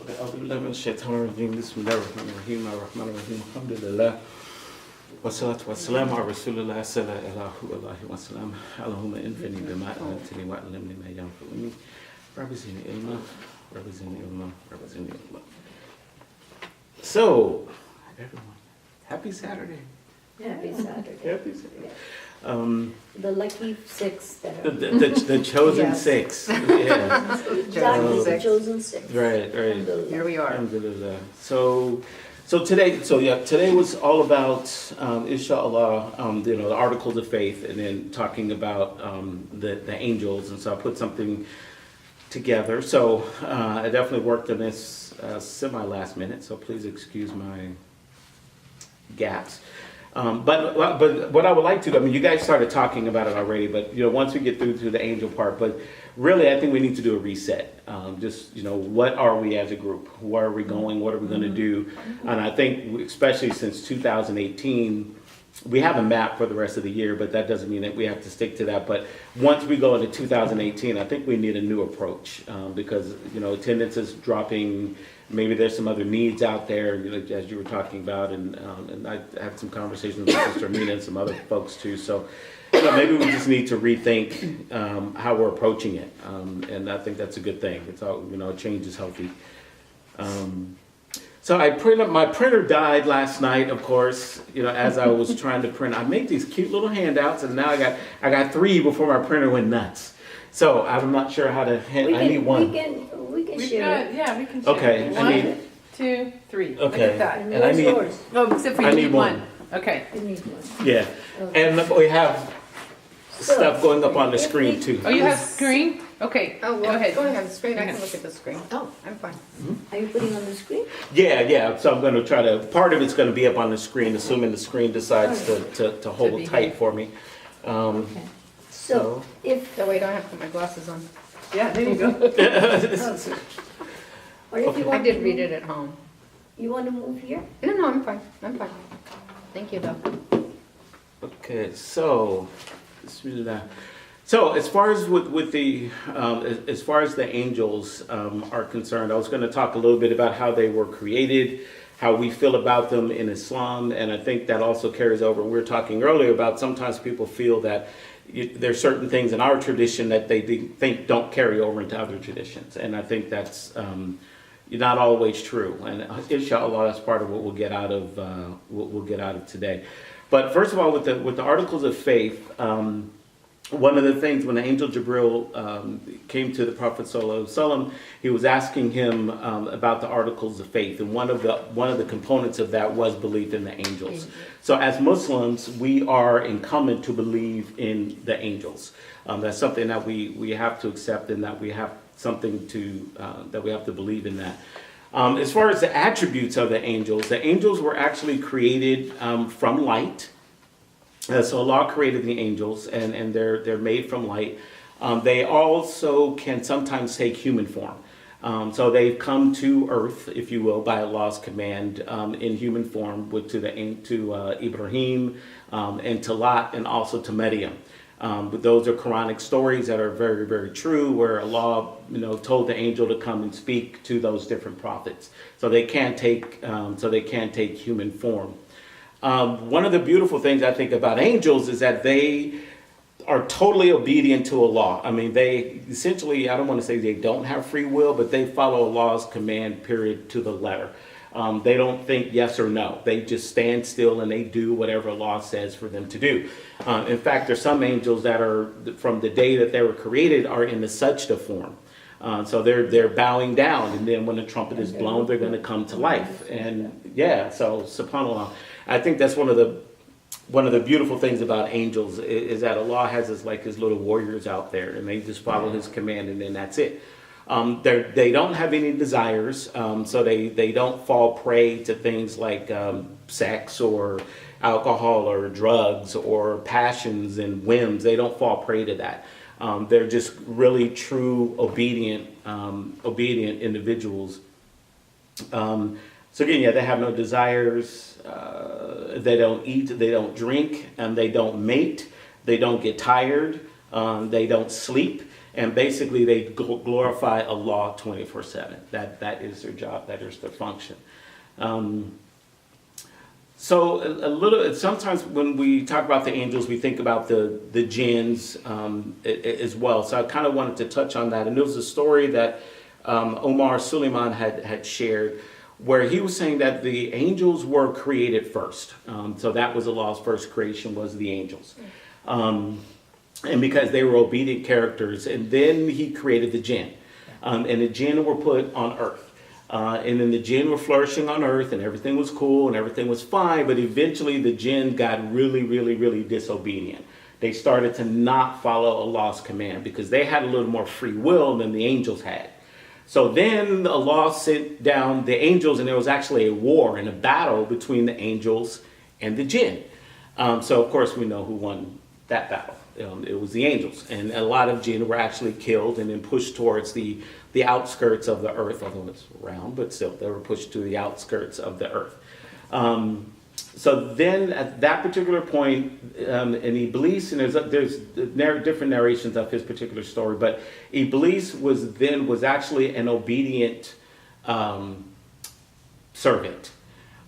أعوذ بالله من الشيطان الرجيم بسم الله الرحمن الرحيم الرحمن الرحيم الحمد لله والصلاة والسلام على رسول الله صلى الله عليه وسلم اللهم انفعني بما علمتني وعلمني ما ينفعني رب زدني علما رب زدني علما رب زدني علما. So, everyone, happy Saturday. Happy Saturday. Happy Saturday. The lucky six that are. The chosen Yes. six. Yeah. Exactly, the six. chosen six. Right. Here we are. Alhamdulillah. So today was all about, inshallah, the articles of faith, and then talking about the angels, and so I put something together. So I definitely worked on this semi last minute, so please excuse my gaps. But what I would like to do, I mean, you guys started talking about it already, but once we get through to the angel part, but really I think we need to do a reset. Just what are we as a group? Where are we going? What are we going to do? And I think especially since 2018, we have a map for the rest of the year, but that doesn't mean that we have to stick to that. But once we go into 2018, I think we need a new approach because attendance is dropping. Maybe there's some other needs out there, as you were talking about, and I had some conversations with Sister Amina and some other folks too. So maybe we just need to rethink how we're approaching it, and I think that's a good thing. It's all change is healthy. So my printer died last night, of course, as I was trying to print. I made these cute little handouts, and now I got 3 before my printer went nuts. So I'm not sure how to I need one. We can share it. Yeah, we can share. Okay, I need. 1, 2, 3. Okay. Look at that. And And I yours, need- yours. Oh, except for I you need need one. one. Okay. You need one. Yeah, Okay. and we have So, stuff going up on the if screen we- too. Oh, you have screen? Okay. Oh, Go well, ahead. go ahead, the screen, I Okay. can look at the screen. Oh, I'm fine. are you putting on the screen? Yeah. So I'm going to try to. Part of it's going to be up on the screen, assuming the screen decides to hold be tight here. for me. Okay. So, if, That way I don't have to put my glasses on. Yeah, there you go. or if you I want did to read move, it at home. you want to move here? No, I'm fine, I'm fine. Thank you, though. Okay, so bismillah. So as far as with the as far as the angels are concerned, I was going to talk a little bit about how they were created, how we feel about them in Islam, and I think that also carries over. We were talking earlier about sometimes people feel that there's certain things in our tradition that they think don't carry over into other traditions, and I think that's not always true. And inshallah, that's part of what we'll get out of we'll get out of today. But first of all, with the articles of faith. One of the things when the angel Jibril came to the Prophet ﷺ, he was asking him about the articles of faith, and one of the components of that was belief in the angels. So as Muslims, we are incumbent to believe in the angels. That's something that we have to accept, and that we have something to that we have to believe in that. As far as the attributes of the angels were actually created from light. So Allah created the angels, and they're made from light. They also can sometimes take human form. So they've come to earth, if you will, by Allah's command, in human form to Ibrahim and to Lot, and also to Maryam. But those are Quranic stories that are very, very true, where Allah, told the angel to come and speak to those different prophets. So they can take human form. One of the beautiful things I think about angels is that they are totally obedient to Allah. I mean, they essentially, I don't want to say they don't have free will, but they follow Allah's command, period, to the letter. They don't think yes or no. They just stand still and they do whatever Allah says for them to do. In fact, there's some angels that are, from the day that they were created, are in the sajda form. So they're bowing down, and then when the trumpet is blown, they're going to come to life. And so subhanAllah. I think that's one of the beautiful things about angels is that Allah has his little warriors out there, and they just follow his command, and then that's it. They don't have any desires, so they don't fall prey to things like sex or alcohol or drugs or passions and whims. They don't fall prey to that. They're just really true, obedient individuals. So again, they have no desires. They don't eat, they don't drink, and they don't mate. They don't get tired. They don't sleep. And basically they glorify Allah 24/7. That is their job, that is their function. So a little, sometimes when we talk about the angels, we think about the jinns as well. So I kind of wanted to touch on that. And there was a story that Omar Suleiman had shared where he was saying that the angels were created first. So that was Allah's first creation, was the angels. And because they were obedient characters. And then he created the jinn. And the jinn were put on earth. And then the jinn were flourishing on earth and everything was cool and everything was fine. But eventually the jinn got really, really, really disobedient. They started to not follow Allah's command because they had a little more free will than the angels had. So then Allah sent down the angels, and there was actually a war and a battle between the angels and the jinn. So of course we know who won that battle. It was the angels, and a lot of jinn were actually killed and then pushed towards the outskirts of the earth, although it's round, but still they were pushed to the outskirts of the earth. So then at that particular point, and Iblis, and there's different narrations of his particular story, but Iblis was actually an obedient servant.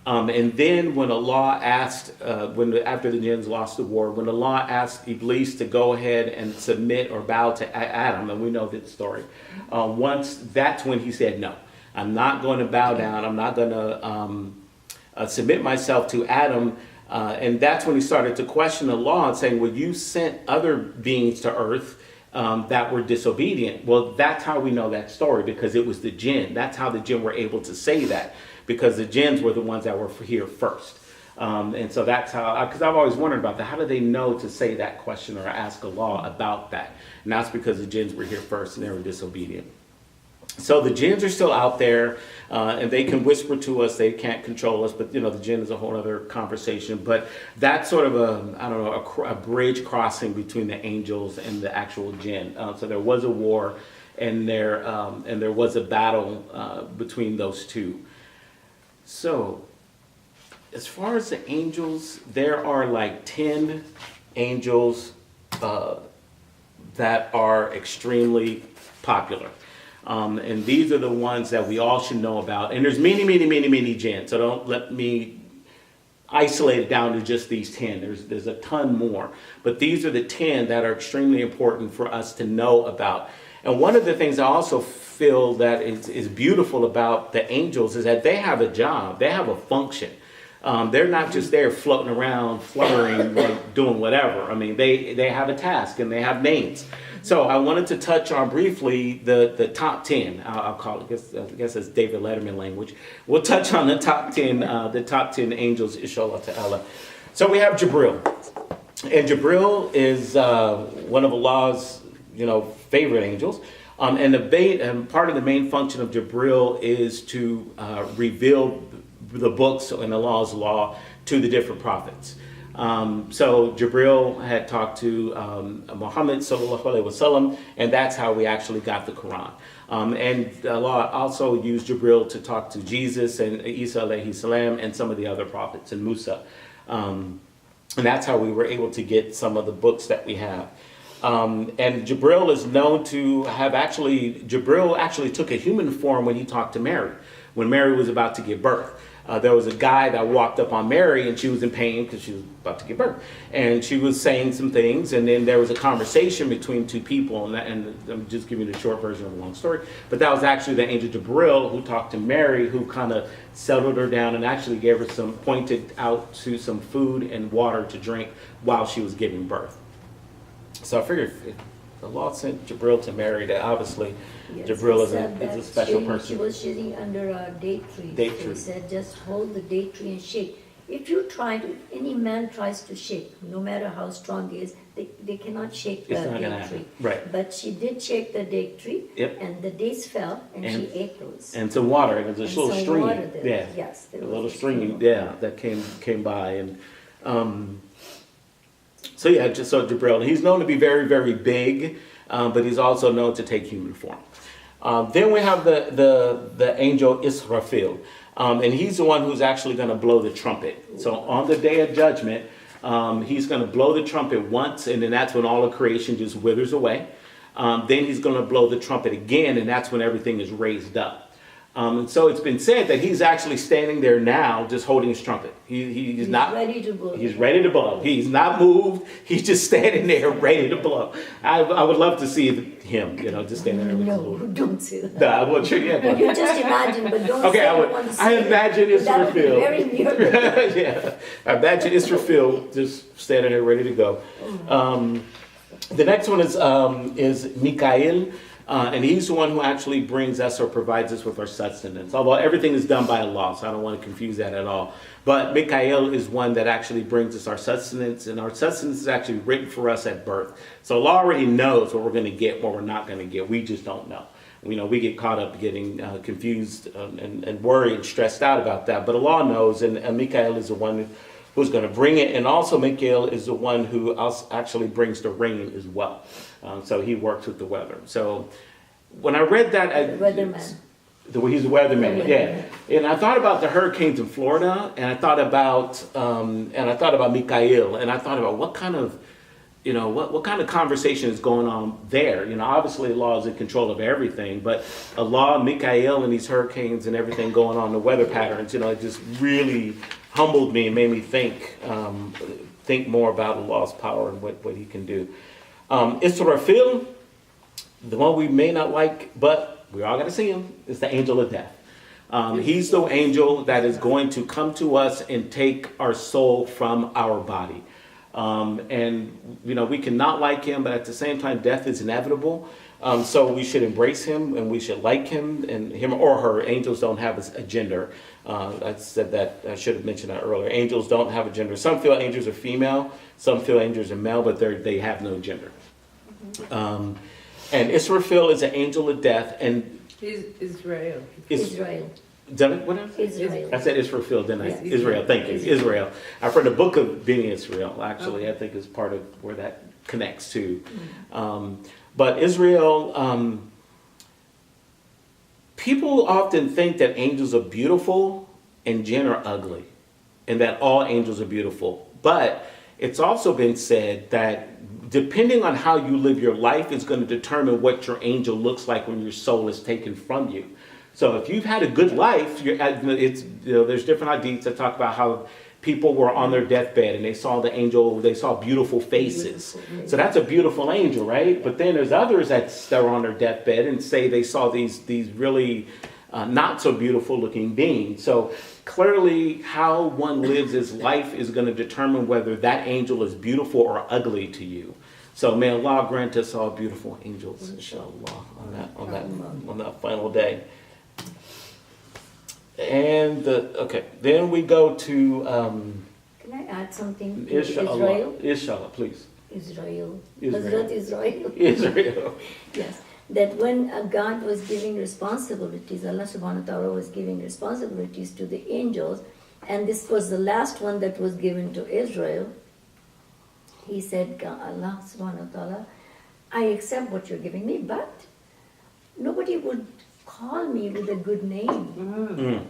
And then when Allah asked, after the jinns lost the war, when Allah asked Iblis to go ahead and submit or bow to Adam, and we know that story, that's when he said, no, I'm not going to bow down. I'm not going to submit myself to Adam. And that's when he started to question Allah and saying, well, you sent other beings to earth that were disobedient. Well, that's how we know that story, because it was the jinn. That's how the jinn were able to say that, because the jinns were the ones that were here first. And so that's how, because I've always wondered about that. How do they know to say that question or ask Allah about that? And that's because the jinns were here first and they were disobedient. So the jinns are still out there, and they can whisper to us. They can't control us, but the jinn is a whole other conversation. But that's sort of a bridge crossing between the angels and the actual jinn. So there was a war, and there was a battle between those two. So as far as the angels, there are like 10 angels that are extremely popular. And these are the ones that we all should know about. And there's many, many, many, many jinns. So don't let me isolate it down to just these 10. There's a ton more. But these are the 10 that are extremely important for us to know about. And one of the things I also feel that is beautiful about the angels is that they have a job. They have a function. They're not just there floating around, fluttering, like doing whatever. I mean, they have a task and they have names. So I wanted to touch on briefly the top 10. I'll call it, I guess it's David Letterman language. We'll touch on the top 10 angels, inshallah ta'ala. So we have Jibril. And Jibril is one of Allah's, favorite angels. And part of the main function of Jibril is to reveal the books and Allah's law to the different prophets. So Jibril had talked to Muhammad sallallahu alaihi wasallam, and that's how we actually got the Quran. And Allah also used Jibril to talk to Jesus and Isa alayhi salam and some of the other prophets and Musa. And that's how we were able to get some of the books that we have. And Jibril is known to have Jibril actually took a human form when he talked to Mary, when Mary was about to give birth. There was a guy that walked up on Mary, and she was in pain because she was about to give birth. And she was saying some things, and then there was a conversation between two people, and I'm just giving you the short version of a long story. But that was actually the angel Jibril who talked to Mary, who kind of settled her down and actually gave her pointed out to some food and water to drink while she was giving birth. So I figured if the Lord sent Jibril to Mary, that obviously Jibril is a special person. She was sitting under a date tree. He said, just hold the date tree and shake. If any man tries to shake, no matter how strong he is, they cannot shake the date tree. Right. But she did shake the date tree, and the dates fell, and she ate those. And some water, and there's a little stream. Yeah. Yes, a little stream, that came by, and so Jibril, he's known to be very, very big, but he's also known to take human form. Then we have the angel Israfil, and he's the one who's actually going to blow the trumpet. So on the day of judgment, he's going to blow the trumpet once, and then that's when all of creation just withers away. Then he's going to blow the trumpet again, and that's when everything is raised up. And so it's been said that he's actually standing there now, just holding his trumpet. He's not ready to blow. He's ready to blow. He's not moved. He's just standing there, ready to blow. I would love to see him, just standing there. With his No, little- don't say that. No, I wouldn't. Yeah, but- You just imagine, but don't Okay, say I would. want to I say it. imagine That would be Israfil. very near. Yeah, I imagine Israfil just standing there ready to go. The next one is Mikael, and he's the one who actually brings us or provides us with our sustenance. Although everything is done by Allah, so I don't want to confuse that at all. But Mikael is one that actually brings us our sustenance, and our sustenance is actually written for us at birth. So Allah already knows what we're going to get, what we're not going to get. We just don't know. We get caught up getting confused and worried and stressed out about that. But Allah knows, and Mikael is the one who's going to bring it. And also Mikael is the one who actually brings the rain as well. So he works with the weather. So when I read that, Weatherman. He's a weatherman, yeah. And I thought about the hurricanes in Florida, and I thought about Mikael, and I thought about what kind of conversation is going on there. Obviously Allah is in control of everything, but Allah, Mikael, and these hurricanes and everything going on, the weather patterns, it just really humbled me and made me think more about Allah's power and what he can do. Israfil, the one we may not like, but we all got to see him, is the angel of death. He's the angel that is going to come to us and take our soul from our body. We cannot like him, but at the same time, death is inevitable. So we should embrace him and we should like him, and him or her. Angels don't have a gender. I said that, I should have mentioned that earlier. Angels don't have a gender. Some feel angels are female, some feel angels are male, but they have no gender. And Israfil is an angel of death, and Israel. Israel. What else? Israel. I said Israfil, didn't I? Yes. Israel, thank you. Israel. I've read the book of being Israel, actually. I think is part of where that connects to. But Israel, people often think that angels are beautiful and jinn are ugly, and that all angels are beautiful. But it's also been said that depending on how you live your life is going to determine what your angel looks like when your soul is taken from you. So if you've had a good life, there's different hadiths that talk about how people were on their deathbed and they saw the angel, they saw beautiful faces. So that's a beautiful angel, right? But then there's others that are on their deathbed and say they saw these really not so beautiful looking beings. So clearly how one lives his life is going to determine whether that angel is beautiful or ugly to you. So may Allah grant us all beautiful angels, inshallah, on that final day. And then we go to Can I add something to Israel. Israel? Inshallah, please. Israel. Israel. Hazrat Israel. Israel. Yes. That when God was giving responsibilities, Allah subhanahu wa ta'ala was giving responsibilities to the angels, and this was the last one that was given to Israel. He said, Allah subhanahu wa ta'ala, I accept what you're giving me, but nobody would call me with a good name.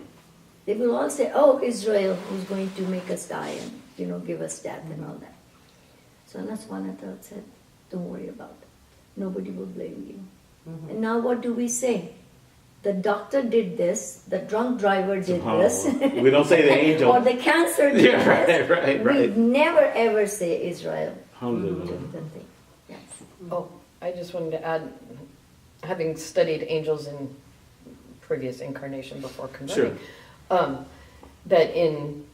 They will all say, oh, Israel, who's going to make us die and give us death and all that. So Allah subhanahu wa ta'ala said, don't worry about it. Nobody will blame you. And now what do we say? The doctor did this, the drunk driver did this. We don't say the angel. Or the cancer did this. Right. We never ever say Israel. Alhamdulillah. Yes. Oh, I just wanted to add, having studied angels in previous incarnation before converting, that in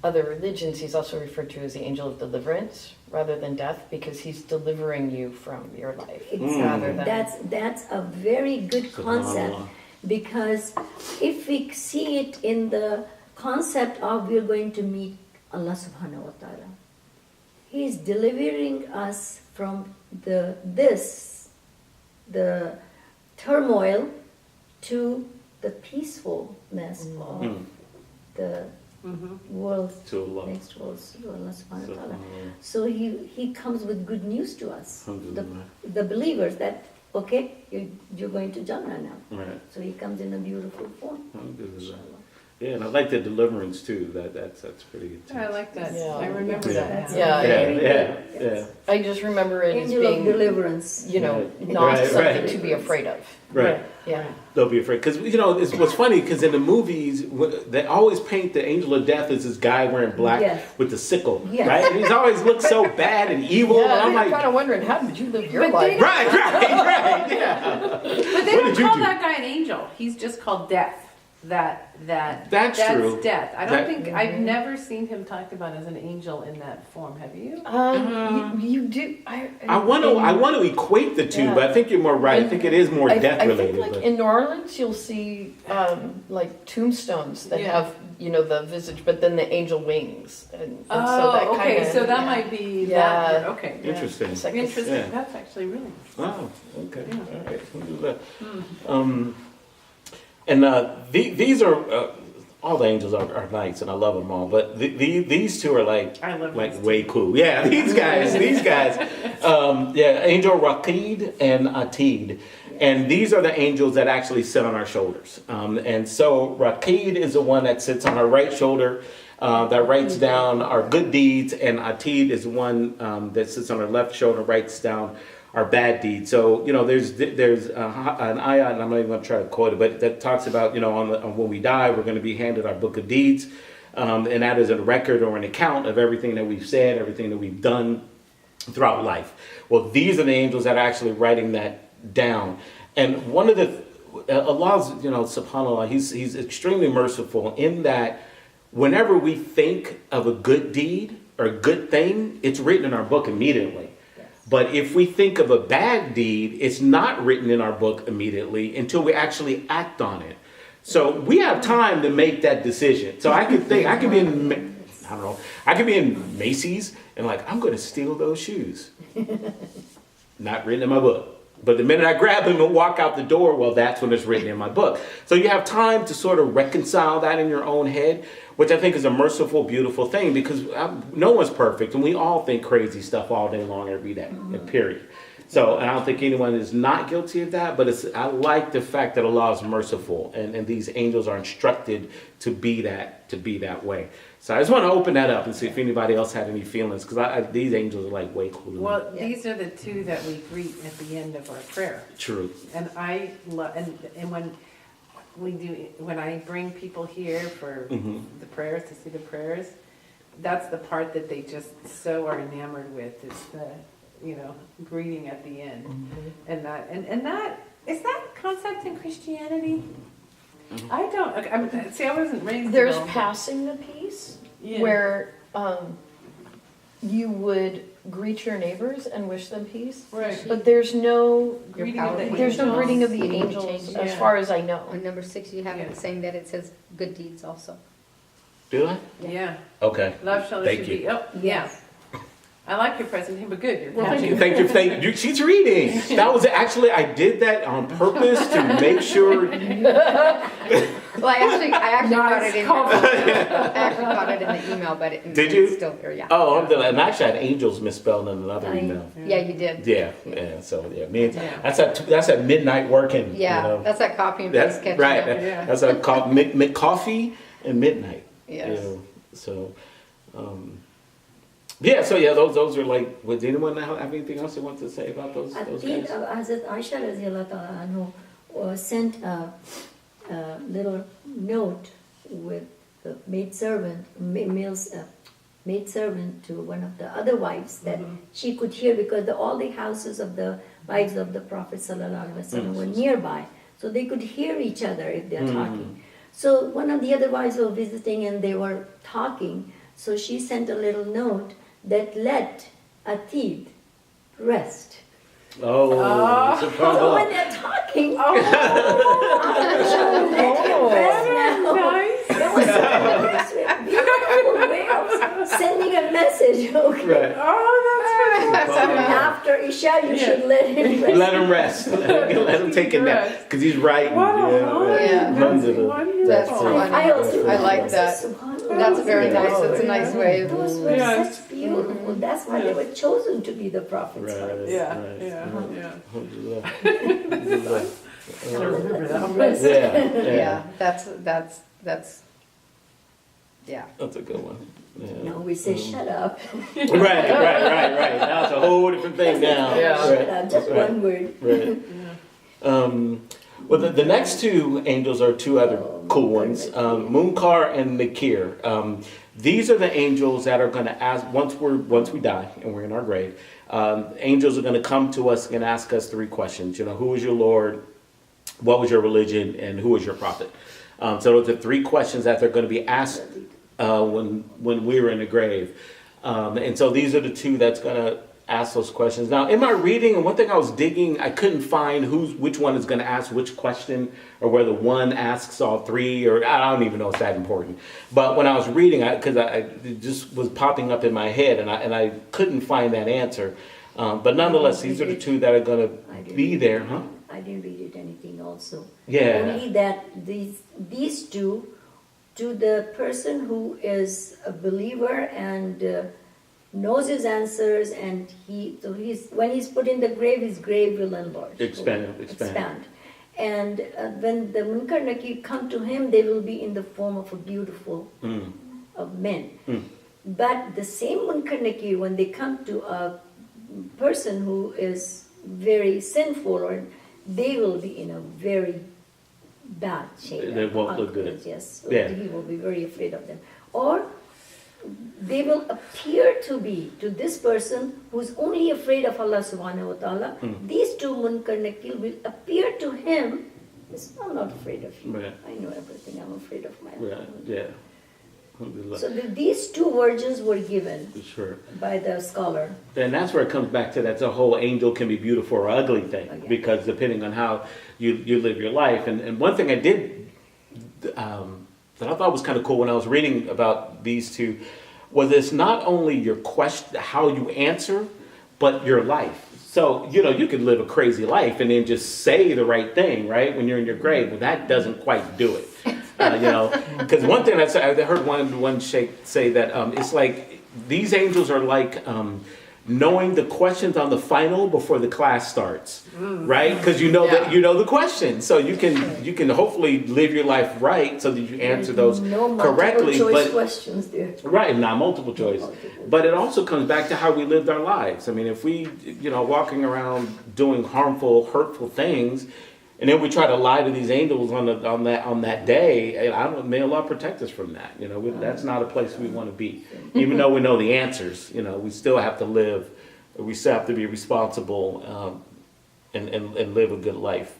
other religions he's also referred to as the angel of deliverance rather than death, because he's delivering you from your life rather than... That's a very good concept, because if we see it in the concept of we're going to meet Allah subhanahu wa ta'ala, He is delivering us from the turmoil to the peacefulness of the world, next world, to Allah subhanahu wa ta'ala. So he comes with good news to us, the believers, that okay, you're going to Jannah now. Right. So he comes in a beautiful form. Alhamdulillah. Inshallah. Yeah, and I like the deliverance too. That's pretty good. I like that. Yeah. I remember Yeah. that. Yeah. Yeah. I just remember it as Angel of being, deliverance. Right. not Right, something right. to be afraid of. Right. Yeah. Don't be afraid, because it's what's funny, because in the movies they always paint the angel of death as this guy wearing black Yes. with the sickle, Yes. right? And he's always looked so bad and evil. Yeah, and I'm I'm like, kind of wondering, how did you live your But life? they- right, yeah. But they What don't did you call do? that guy an angel. He's just called death. That's true. Death. I don't That- think I've never seen him talked about as an angel in that form. Have you? You do. I want to equate the two, Yeah. but I think you're more right. I think it is more death I related. think like but- in New Orleans, you'll see like tombstones that Yeah. have the visage, but then the angel wings, and so that Oh, okay. kinda, So that might be Yeah. that. Okay. Yeah. Interesting. It's like Interesting. Yeah. That's actually really. Oh, okay. Yeah. All right. We'll do that. And these are all the angels are nice, and I love them all. But these two are like I love like these way cool. Yeah, these guys. Angel Raqid and Atid. And these are the angels that actually sit on our shoulders. And so Raqid is the one that sits on our right shoulder, that writes down our good deeds, and Atid is the one that sits on our left shoulder, writes down our bad deeds. So there's an ayat, and I'm not even going to try to quote it, but that talks about on when we die, we're going to be handed our book of deeds, and that is a record or an account of everything that we've said, everything that we've done throughout life. Well, these are the angels that are actually writing that down. And one of the Allah's, subhanAllah, he's extremely merciful in that whenever we think of a good deed or a good thing, it's written in our book immediately. But if we think of a bad deed, it's not written in our book immediately until we actually act on it. So we have time to make that decision. So I could be in Macy's and I'm going to steal those shoes. Not written in my book. But the minute I grab them and walk out the door, well, that's when it's written in my book. So you have time to sort of reconcile that in your own head, which I think is a merciful, beautiful thing, because no one's perfect, and we all think crazy stuff all day long, every day, period. So, and I don't think anyone is not guilty of that, but I like the fact that Allah is merciful, and these angels are instructed to be that way. So I just want to open that up and see if anybody else had any feelings, because these angels are way cooler. than Well, Yeah. these are the two that we greet at the end of our prayer. True. And I love, and when I bring people here for the prayers, to see the prayers, that's the part that they just so are enamored with, is the, greeting at the end. And that, is that concept in Christianity? I don't, I wasn't raised. There's to know. passing the peace, Yeah. where you would greet your neighbors and wish them peace, Right. but there's no Greeting of the there's no angels. greeting of the You need to angels change it. as Yeah. far as I know. On number 6, you have Yeah. it saying that it says good deeds also. Do I? Yeah. Okay. Love shall Thank should you. be. Oh, yeah. I like your presentation, but good. You're Well, catching. thank you. She's reading. That was actually, I did that on purpose to make sure. Well, I actually caught it in Nice. I actually caught it in the email, but Did you? it's still there, yeah. Oh, and I actually had angels misspelled in another email. Yeah, you did. Yeah. So me, Yeah. that's at midnight working. Yeah, that's that copy and That's paste catching right. up. Yeah. That's called coffee and midnight. Yes. So. Yeah, so those are would anyone have anything else they want to say about those I guys? think Hazrat Aisha radiallahu ta'ala anhu sent a little note with the maidservant to one of the other wives that she could hear, because all the houses of the wives of the Prophet sallallahu alaihi wasallam were nearby, so they could hear each other if they're talking. So one of the other wives were visiting and they were talking, so she sent a little note that let Atid rest. Oh, So when they're talking, let him rest now. Nice. That was such a beautiful way of sending a message. Okay. right. Oh, that's So after Isha, you should let him rest. Let him rest. Let him take a nap, because he's writing. Wow. Yeah. Runs it. That's Wonderful. funny. I also I like was that. subhanAllah. That's very nice. Oh, It's a nice way of. Those were Yes. such beautiful. That's why they were chosen to be the prophets. Right. Yeah, Right. yeah. Alhamdulillah. I remember that. Yeah. Yeah, that's Yeah. That's a good one. Yeah. No, we say shut up. Right. Now it's a whole different thing now. Yeah. Shut up, just Right. one word. Right. Well, the next two angels are two other cool ones, Munkar and Nakir. These are the angels that are going to ask once we die and we're in our grave. Angels are going to come to us and ask us three questions. You know, who is your Lord? What was your religion? And who is your prophet? So those are three questions that they're going to be asked when we're in the grave. And so these are the two that's going to ask those questions. Now, in my reading, and one thing I was digging, I couldn't find which one is going to ask which question, or whether one asks all three, or I don't even know if it's that important. But when I was reading, because it just was popping up in my head, and I couldn't find that answer. But nonetheless, these are the two that are going to be there, huh? I didn't read it anything also. Yeah. Only that these two, to the person who is a believer and knows his answers, and when he's put in the grave, his grave will enlarge. Expand. And when the Munkar Nakir come to him, they will be in the form of a beautiful of men. But the same Munkar Nakir, when they come to a person who is very sinful, or they will be in a very bad shape. They won't look good. Yes, Yeah. he will be very afraid of them. Or they will appear to be to this person who's only afraid of Allah subhanahu wa ta'ala. These two Munkar Nakir will appear to him. I'm not afraid of you. Right. I know everything. I'm afraid of my Right. Allah. Yeah. So these two versions were given Sure. by the scholar. And that's where it comes back to that's a whole angel can be beautiful or ugly thing, Okay. because depending on how you live your life. And one thing I did that I thought was kind of cool when I was reading about these two was it's not only your question, how you answer, but your life. So, you could live a crazy life and then just say the right thing, right? When you're in your grave. Well, that doesn't quite do it. Because one thing I heard one sheikh say that it's like these angels are like knowing the questions on the final before the class starts, right? Because that you know the questions, so you can hopefully live your life right so that you answer those no correctly. multiple choice But questions there. right, not multiple choice. But it also comes back to how we lived our lives. I mean, if we walking around doing harmful, hurtful things, and then we try to lie to these angels on that day, may Allah protect us from that. That's not a place we want to be. Even though we know the answers, we still have to live. We still have to be responsible and live a good life.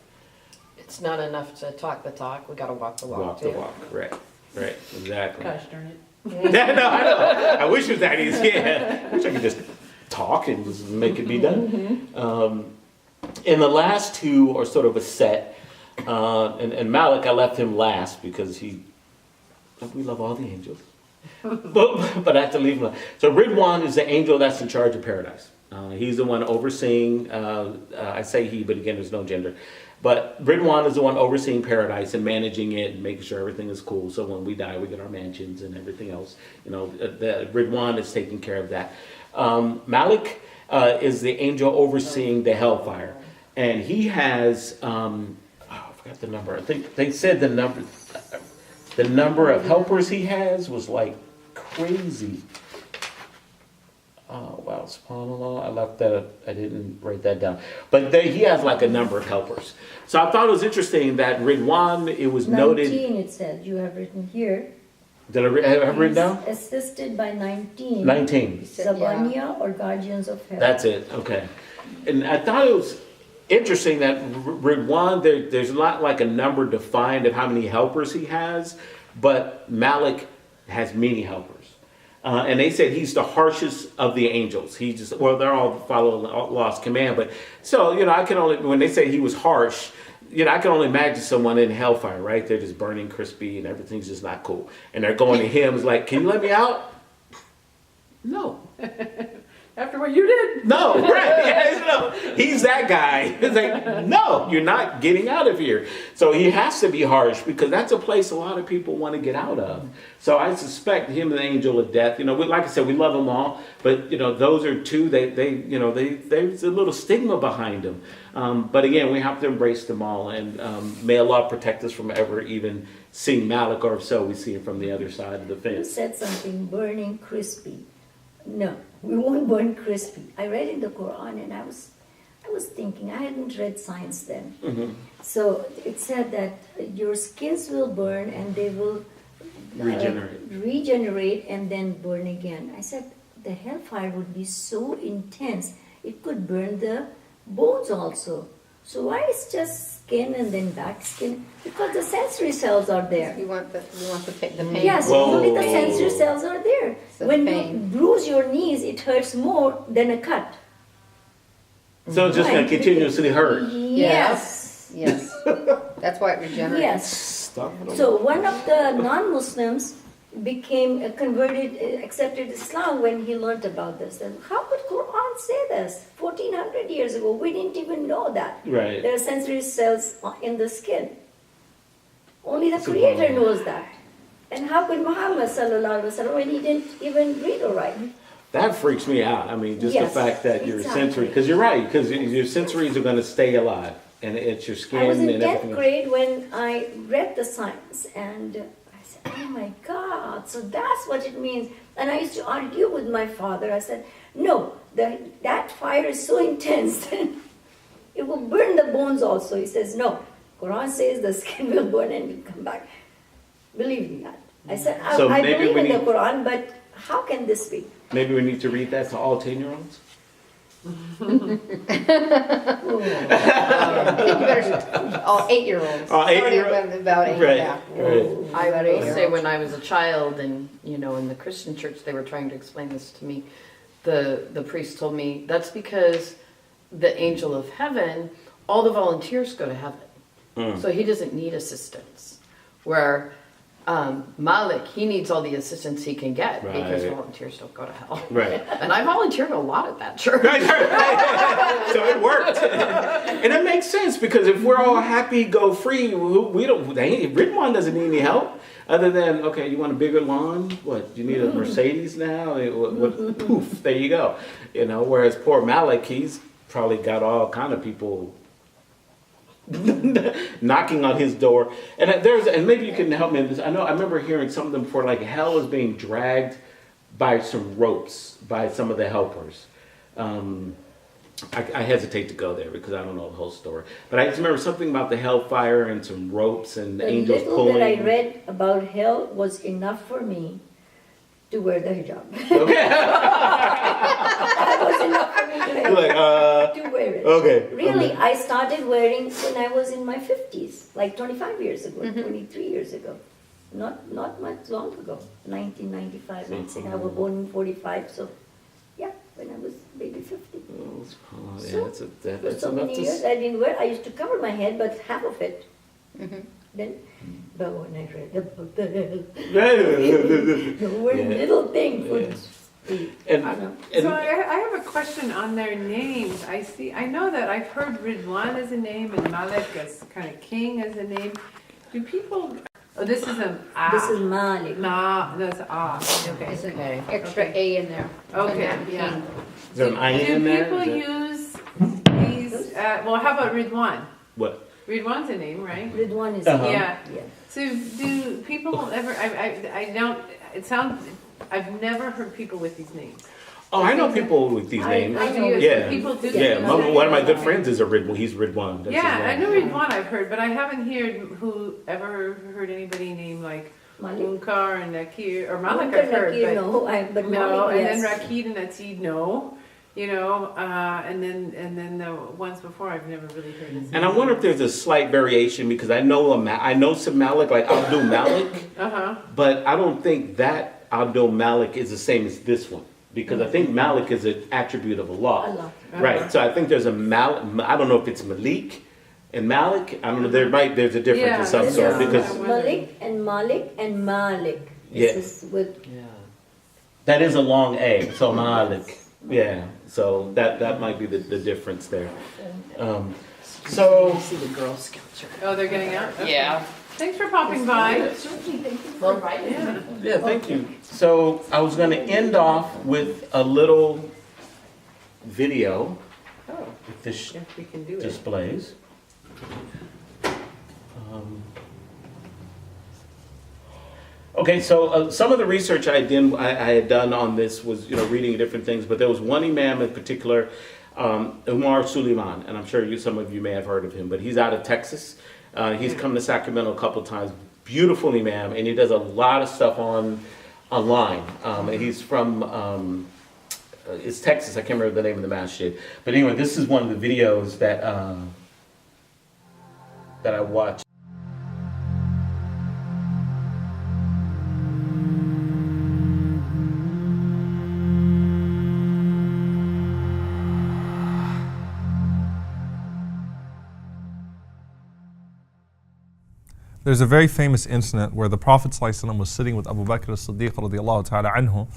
It's not enough to talk the talk, we gotta walk the walk Walk too. the walk. Right, exactly. Gosh darn it. No, I know. I wish it was that easy. Yeah. I wish I could just talk and just make it be done. And the last two are sort of a set. And Malik, I left him last because we love all the angels. but I have to leave him. So Ridwan is the angel that's in charge of paradise. He's the one overseeing, I say he, but again, there's no gender. But Ridwan is the one overseeing paradise and managing it and making sure everything is cool. So when we die, we get our mansions and everything else. Ridwan is taking care of that. Malik is the angel overseeing the hellfire. And he has, I forgot the number. I think they said the number of helpers he has was like crazy. Oh, wow, subhanAllah. I left that, I didn't write that down. But he has like a number of helpers. So I thought it was interesting that Ridwan, it was 19 noted. it says, you have written here. Did I have it written down? He's assisted by 19. 19. Sabaniya or guardians of hell. That's it, okay. And I thought it was interesting that Ridwan, there's not like a number defined of how many helpers he has, but Malik has many helpers. And they said he's the harshest of the angels. They're all follow Allah's command. But so, I can only, when they say he was harsh, I can only imagine someone in hellfire, right? They're just burning crispy and everything's just not cool. And they're going to him, it's like, can you let me out? No. After what you did. No, right. Yeah, no, he's that guy. It's like, no, you're not getting out of here. So he has to be harsh because that's a place a lot of people want to get out of. So I suspect him and the angel of death, like I said, we love them all, but those are two, there's a little stigma behind them. But again, we have to embrace them all, and may Allah protect us from ever even seeing Malik, or if so, we see him from the other side of the You fence. said something, burning crispy. No, we won't burn crispy. I read in the Quran and I was thinking, I hadn't read science then. Mm-hmm. So it said that your skins will burn and they will regenerate and then burn again. I said, the hellfire would be so intense, it could burn the bones also. So why is just skin and then back skin? Because the sensory cells are there. You want the pain. Yes, Whoa. only the sensory cells are there. The When pain. you bruise your knees, it hurts more than a cut. So it's just going to continuously hurt. Yes. Yes. That's why it regenerates. Yes. Stop it. So one of the non-Muslims became converted, accepted Islam when he learned about this. And how could Quran say this? 1400 years ago, we didn't even know that. Right. There are sensory cells in the skin. Only the Creator knows that. And how could Muhammad sallallahu alaihi wasallam when he didn't even read or write? That freaks me out. I mean, just Yes, the fact that your exactly. sensory, because you're right, because your sensories are going to stay alive, and it's your skin I was in and 10th everything. grade when I read the science, and I said, oh my God, so that's what it means. And I used to argue with my father. I said, no, that fire is so intense that it will burn the bones also. He says, no, Quran says the skin will burn and will come back. Believe in that. I said, So I maybe believe we in the need- Quran, but how can this be? Maybe we need to read that to all 10-year-olds? You better, all 8-year-olds. Oh, 8-year-old? Starting about 8, Right, yeah. right. I About will 8-year-olds. say when I was a child and, in the Christian church, they were trying to explain this to me. The priest told me, that's because the angel of heaven, all the volunteers go to heaven. So he doesn't need assistance. Where Malik, he needs all the assistance he can get because Right. volunteers don't go to hell. Right. And I volunteered a lot at that church. So it worked. And it makes sense, because if we're all happy, go free, we don't, Ridwan doesn't need any help. Other than, okay, you want a bigger lawn? What, you need a Mercedes now? Poof, there you go. Whereas poor Malik, he's probably got all kind of people knocking on his door. And maybe you can help me in this. I remember hearing something before, like hell is being dragged by some ropes by some of the helpers. I hesitate to go there because I don't know the whole story. But I just remember something about the hellfire and some ropes and The angels little pulling. that I read about hell was enough for me to wear the hijab. Okay. That was enough for me You're like, to wear it. okay. Really, I started wearing when I was in my 50s, like 25 years ago, 23 years ago. Not much long ago, 1995, let's say. I was born in 45, so yeah, when I was maybe 50. That's So enough many to years I didn't wear. I used to cover my head, but half of it. Then, but when I read about the hell, one little thing would be, And- I don't know. So I have a question on their names. I know that I've heard Ridwan as a name and Malik as kind of king as a name. Do people, this is a ah. This is Malik. Nah, that's ah, okay. It's an extra A in there. Okay, And that yeah. king. Is there an I in Do there? people Is that- use these, well, how about Ridwan? What? Ridwan's a name, right? Ridwan is Yeah. yeah. So do people ever, I don't, it sounds, I've never heard people with these names. Oh, I know people with these I names. know. Yeah. People do. Yeah, use one of my names. good friends is a Ridwan. He's Ridwan. That's Yeah, I his know name. Ridwan I've heard, but I haven't ever heard anybody named like Malik. Munkar and Nakir, or Malik Munkar, I've heard, Nakir, but no, but no, Malik, and yes. then Rakid and Atid, no. And then the ones before I've never really heard his And I wonder if there's a slight variation, because I know some Malik, like Abdul Malik, but I don't think that Abdul Malik is the same as this one, because I think Malik is an attribute of Allah. Allah. Right. So I think there's a Malik. I don't know if it's Malik and Malik. I don't know. There's a difference Yeah, of some this sort, is- because I Malik and Malik and Malik. Yeah. This is with that is a long A. So Malik. Yeah, so that might be the difference there. So See the Girl Scouts are. Oh, they're getting out? Okay. Yeah. Thanks for popping by. Well, Yeah. yeah, thank you. So I was going to end off with a little video Oh, with this if we can do it. displays. Okay, so some of the research I had done on this was, reading different things, but there was one imam in particular, Umar Suleiman, and I'm sure some of you may have heard of him, but he's out of Texas. He's come to Sacramento a couple times. Beautiful imam, and he does a lot of stuff online. And he's from it's Texas. I can't remember the name of the masjid, but anyway, this is one of the videos that I watched. There's a very famous incident where the Prophet ﷺ was sitting with Abu Bakr as-Siddiq radiallahu ta'ala anhu,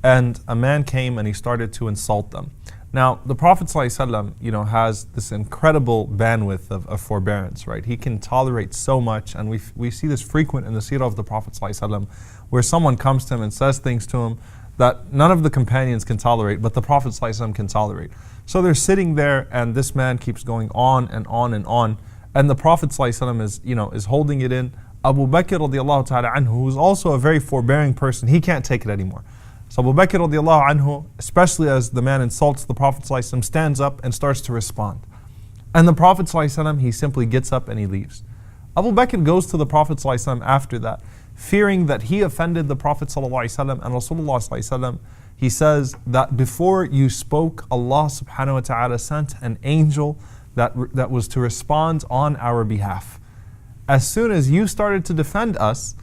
and a man came and he started to insult them. Now, the Prophet ﷺ, has this incredible bandwidth of forbearance, right? He can tolerate so much, and we see this frequent in the seerah of the Prophet ﷺ, where someone comes to him and says things to him that none of the companions can tolerate, but the Prophet ﷺ can tolerate. So they're sitting there, and this man keeps going on and on and on. And the Prophet ﷺ is holding it in. Abu Bakr radiallahu ta'ala anhu, who's also a very forbearing person, he can't take it anymore. So Abu Bakr radiallahu anhu, especially as the man insults the Prophet ﷺ, stands up and starts to respond. And the Prophet ﷺ, he simply gets up and he leaves. Abu Bakr goes to the Prophet ﷺ after that, fearing that he offended the Prophet ﷺ and Rasulullah ﷺ. He says that before you spoke, Allah subhanahu wa ta'ala sent an angel that was to respond on our behalf. As soon as you started to defend us,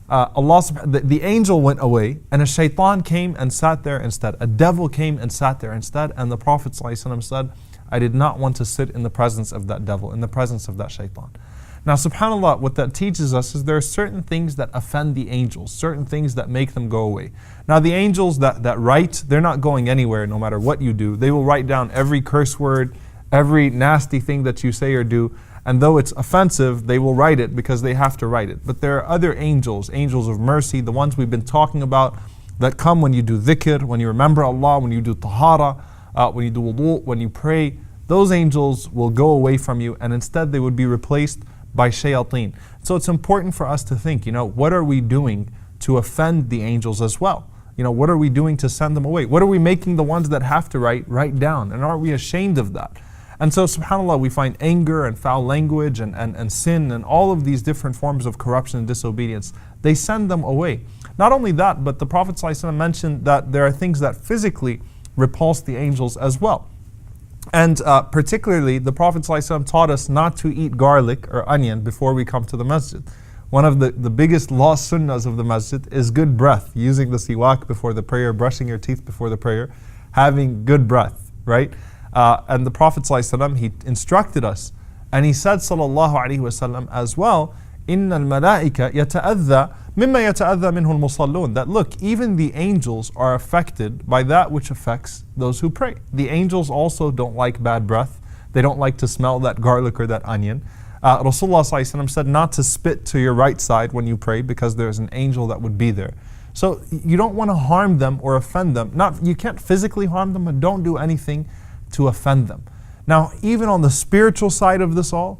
the angel went away, and a shaitan came and sat there instead. A devil came and sat there instead, and the Prophet ﷺ said, I did not want to sit in the presence of that devil, in the presence of that shaitan. Now subhanAllah, what that teaches us is there are certain things that offend the angels, certain things that make them go away. Now the angels that write, they're not going anywhere no matter what you do. They will write down every curse word, every nasty thing that you say or do, and though it's offensive, they will write it because they have to write it. But there are other angels, angels of mercy, the ones we've been talking about, that come when you do dhikr, when you remember Allah, when you do tahara, when you do wudu, when you pray. Those angels will go away from you, and instead they would be replaced by shayateen. So it's important for us to think, what are we doing to offend the angels as well? What are we doing to send them away? What are we making the ones that have to write down? And aren't we ashamed of that? And so subhanAllah, we find anger and foul language and sin and all of these different forms of corruption and disobedience. They send them away. Not only that, but the Prophet ﷺ mentioned that there are things that physically repulse the angels as well. And particularly, the Prophet ﷺ taught us not to eat garlic or onion before we come to the masjid. One of the biggest lost sunnahs of the masjid is good breath, using the siwak before the prayer, brushing your teeth before the prayer, having good breath, right? And the Prophet ﷺ, he instructed us, and he said sallallahu alaihi wasallam as well, إِنَّ الْمَلَائِكَ يَتَأَذَّى مِمَّا يَتَأَذَّى مِنْهُ الْمُصَلُّونَ. That look, even the angels are affected by that which affects those who pray. The angels also don't like bad breath. They don't like to smell that garlic or that onion. Rasulullah ﷺ said not to spit to your right side when you pray because there's an angel that would be there. So you don't want to harm them or offend them. You can't physically harm them, but don't do anything to offend them. Now, even on the spiritual side of this all,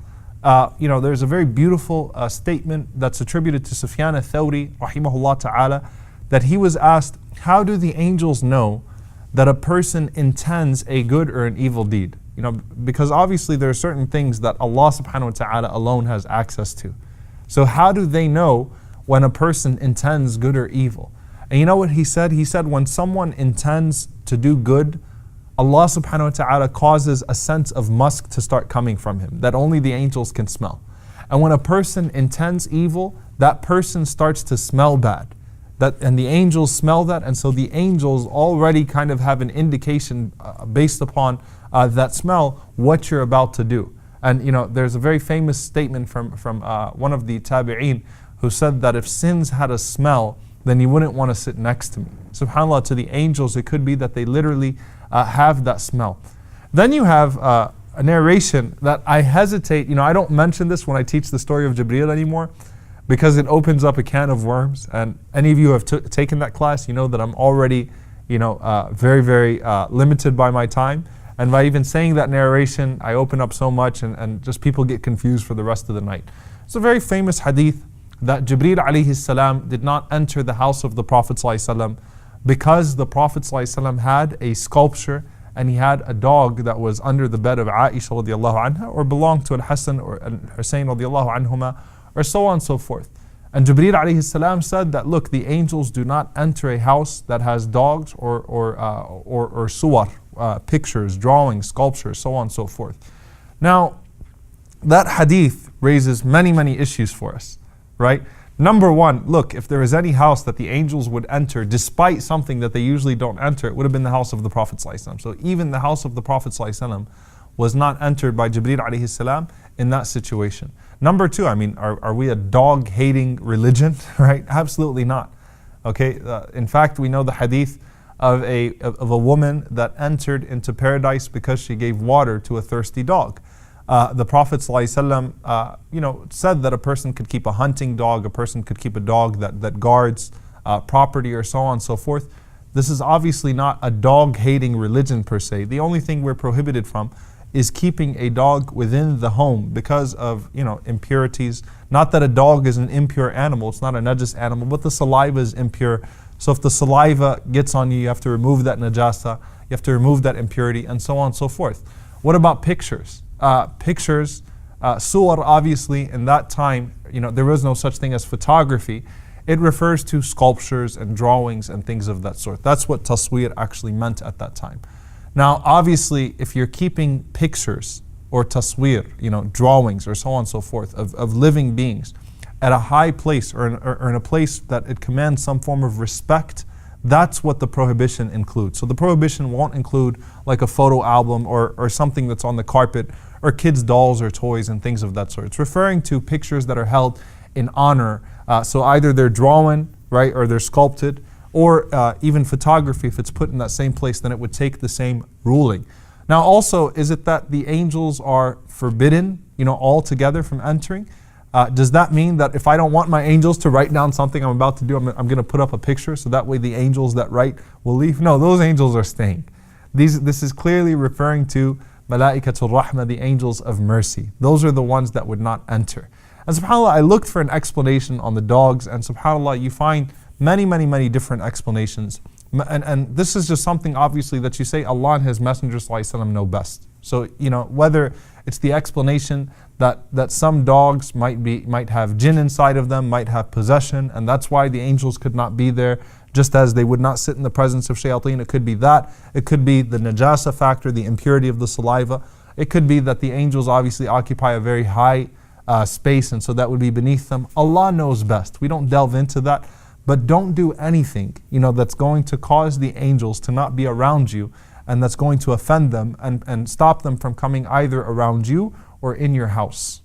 there's a very beautiful statement that's attributed to Sufyan al-Thawri, rahimahullah ta'ala, that he was asked, how do the angels know that a person intends a good or an evil deed? Because obviously there are certain things that Allah subhanahu wa ta'ala alone has access to. So how do they know when a person intends good or evil? And you know what he said? He said when someone intends to do good, Allah subhanahu wa ta'ala causes a sense of musk to start coming from him that only the angels can smell. And when a person intends evil, that person starts to smell bad. And the angels smell that, and so the angels already kind of have an indication based upon that smell what you're about to do. And there's a very famous statement from one of the tabi'een who said that if sins had a smell, then you wouldn't want to sit next to me. SubhanAllah, to the angels, it could be that they literally have that smell. Then you have a narration that I hesitate, I don't mention this when I teach the story of Jibreel anymore, because it opens up a can of worms. And any of you who have taken that class, you know that I'm already, very, very limited by my time. And by even saying that narration, I open up so much and just people get confused for the rest of the night. It's a very famous hadith that Jibreel alayhi salam did not enter the house of the Prophet ﷺ because the Prophet ﷺ had a sculpture and he had a dog that was under the bed of Aisha radiallahu anha, or belonged to Al-Hasan or Al-Hussein radiallahu anhuma, or so on and so forth. And Jibreel alayhi salam said that, look, the angels do not enter a house that has dogs or suwar, pictures, drawings, sculptures, so on and so forth. Now, that hadith raises many, many issues for us, right? Number one, look, if there is any house that the angels would enter despite something that they usually don't enter, it would have been the house of the Prophet ﷺ. So even the house of the Prophet ﷺ was not entered by Jibreel alayhi salam in that situation. Number two, are we a dog-hating religion, right? Absolutely not. Okay, in fact, we know the hadith of a woman that entered into paradise because she gave water to a thirsty dog. The Prophet ﷺ, said that a person could keep a hunting dog, a person could keep a dog that guards property, or so on and so forth. This is obviously not a dog-hating religion per se. The only thing we're prohibited from is keeping a dog within the home because of impurities. Not that a dog is an impure animal; it's not a najis animal, but the saliva is impure. So if the saliva gets on you, you have to remove that najasa, you have to remove that impurity, and so on and so forth. What about pictures? Pictures, suwar, obviously in that time, there was no such thing as photography. It refers to sculptures and drawings and things of that sort. That's what tasweer actually meant at that time. Now, obviously, if you're keeping pictures or tasweer, drawings or so on and so forth of living beings at a high place or in a place that it commands some form of respect, that's what the prohibition includes. So the prohibition won't include like a photo album or something that's on the carpet, or kids' dolls or toys and things of that sort. It's referring to pictures that are held in honor. So either they're drawn, right, or they're sculpted, or even photography. If it's put in that same place, then it would take the same ruling. Now also, is it that the angels are forbidden, altogether from entering? Does that mean that if I don't want my angels to write down something I'm about to do, I'm going to put up a picture so that way the angels that write will leave? No, those angels are staying. This is clearly referring to Malaikatul Rahmah, the angels of mercy. Those are the ones that would not enter. And subhanAllah, I looked for an explanation on the dogs, and subhanAllah, you find many, many, many different explanations. And this is just something obviously that you say Allah and His Messenger ﷺ know best. So, whether it's the explanation that some dogs might have jinn inside of them, might have possession, and that's why the angels could not be there, just as they would not sit in the presence of shayateen. It could be that. It could be the najasa factor, the impurity of the saliva. It could be that the angels obviously occupy a very high space, and so that would be beneath them. Allah knows best. We don't delve into that. But don't do anything, that's going to cause the angels to not be around you, and that's going to offend them and stop them from coming either around you or in your house.